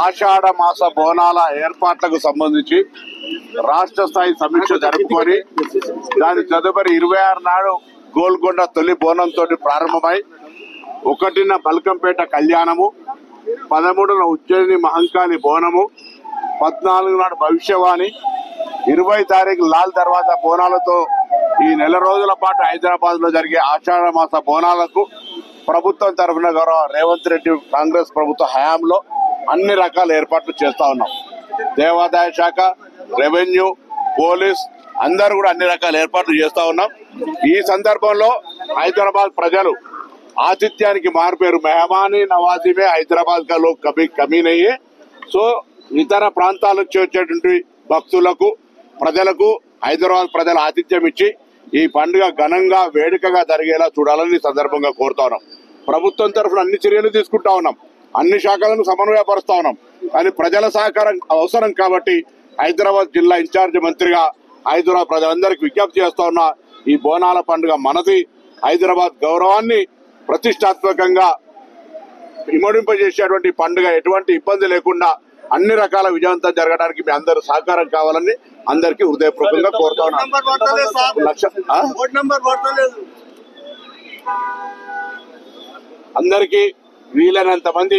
ఆషాఢ మాస బోనాల ఏర్పాట్లకు సంబంధించి రాష్ట్ర స్థాయి సమీక్ష జరుపుకొని దాని తదుపరి 26 నాడు గోల్కొండ తొలి బోనంతో ప్రారంభమై 1న బల్కంపేట కళ్యాణము, 13న ఉజ్జయిని మహంకాళి బోనము, 14 నాడు భవిష్యవాణి, 20 తారీఖు లాల్ దర్వాజా బోనాలతో ఈ నెల రోజుల పాటు హైదరాబాద్ లో జరిగే ఆషాఢ మాస బోనాలకు ప్రభుత్వం తరఫున గౌరవ రేవంత్ రెడ్డి కాంగ్రెస్ ప్రభుత్వ హయాంలో అన్ని రకాల ఏర్పాట్లు చేస్తా ఉన్నాం. దేవాదాయ శాఖ, రెవెన్యూ, పోలీస్ అందరూ కూడా అన్ని రకాల ఏర్పాట్లు చేస్తా ఉన్నాం. ఈ సందర్భంలో హైదరాబాద్ ప్రజలు ఆతిథ్యానికి మారిపోయారు. మెహమానీ నవాజీ మే హైదరాబాద్ కా లోగ్ కభీ కమీ నహీ. సో ఇతర ప్రాంతాల నుంచి వచ్చేటువంటి భక్తులకు, ప్రజలకు హైదరాబాద్ ప్రజలు ఆతిథ్యం ఇచ్చి ఈ పండుగ ఘనంగా వేడుకగా జరిగేలా చూడాలని సందర్భంగా కోరుతా ఉన్నాం. ప్రభుత్వం తరఫున అన్ని చర్యలు తీసుకుంటా ఉన్నాం, అన్ని శాఖలను సమన్వయపరుస్తా ఉన్నాం. కానీ ప్రజల సహకారం అవసరం కాబట్టి హైదరాబాద్ జిల్లా ఇన్ఛార్జి మంత్రిగా హైదరాబాద్ ప్రజలందరికీ విజ్ఞప్తి చేస్తా ఉన్నా. ఈ బోనాల పండుగ మనది. హైదరాబాద్ గౌరవాన్ని ప్రతిష్టాత్మకంగా ఇమడింపజేసేటువంటి పండుగ ఎటువంటి ఇబ్బంది లేకుండా అన్ని రకాల విజయవంతం జరగడానికి మీ అందరూ సహకారం కావాలని అందరికీ హృదయపూర్వకంగా కోరుతా ఉన్నాను. అందరికీ వీలైనంత మంది,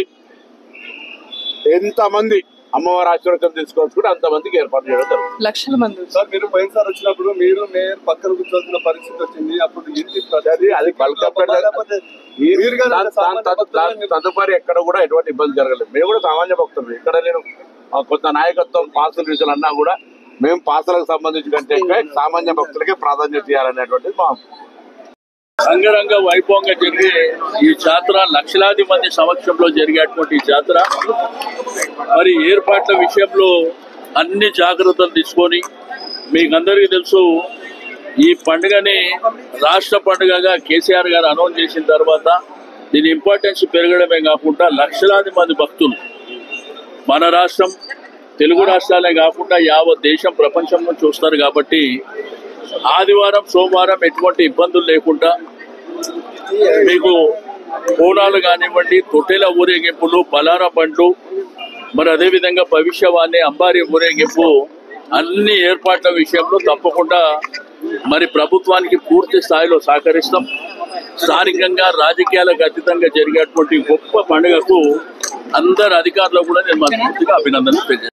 ఎంతమంది అమ్మవారి ఆశీర్వాదం తీసుకోవచ్చు అంతమందికి ఏర్పాటు చేయడం జరుగుతుంది. లక్షల మంది. సార్, మీరు పోయినసారి వచ్చినప్పుడు మీరు మేయర్ పక్కన కూర్చోవాల్సిన పరిస్థితి వచ్చింది. అప్పుడు అది తదుపరి ఎక్కడ కూడా ఎటువంటి ఇబ్బంది జరగలేదు. మేము కూడా సామాన్య భక్తులు. ఇక్కడ నేను కొంత నాయకత్వం పాసులు రీసులు అన్నా కూడా మేము పాసులకు సంబంధించి కంటే సామాన్య భక్తులకే ప్రాధాన్యత ఇవ్వాలనేటువంటిది మా అంగరంగ వైభవంగా జరిగే ఈ జాతర, లక్షలాది మంది సమక్షంలో జరిగేటువంటి జాతర మరి ఏర్పాట్ల విషయంలో అన్ని జాగ్రత్తలు తీసుకొని, మీకు అందరికీ తెలుసు ఈ పండుగని రాష్ట్ర పండుగగా కేసీఆర్ గారు అనౌన్స్ చేసిన తర్వాత దీని ఇంపార్టెన్స్ పెరగడమే కాకుండా లక్షలాది మంది భక్తులు మన రాష్ట్రం, తెలుగు రాష్ట్రాలే కాకుండా యావత్ దేశం, ప్రపంచం నుంచి వస్తారు. కాబట్టి ఆదివారం, సోమవారం ఎటువంటి ఇబ్బందులు లేకుండా మీకు బోనాలు కానివ్వండి, తొట్టెల ఊరేగింపులు, బలార బండ్లు, మరి అదేవిధంగా భవిష్యవాణి, అంబారీ ఊరేగింపు అన్ని ఏర్పాట్ల విషయంలో తప్పకుండా మరి ప్రభుత్వానికి పూర్తి స్థాయిలో సహకరిస్తాం. స్థానికంగా రాజకీయాలకు అతీతంగా జరిగేటువంటి గొప్ప పండుగకు అందరు అధికారులు కూడా నేను మనస్ఫూర్తిగా అభినందనలు తెలియజేస్తాను.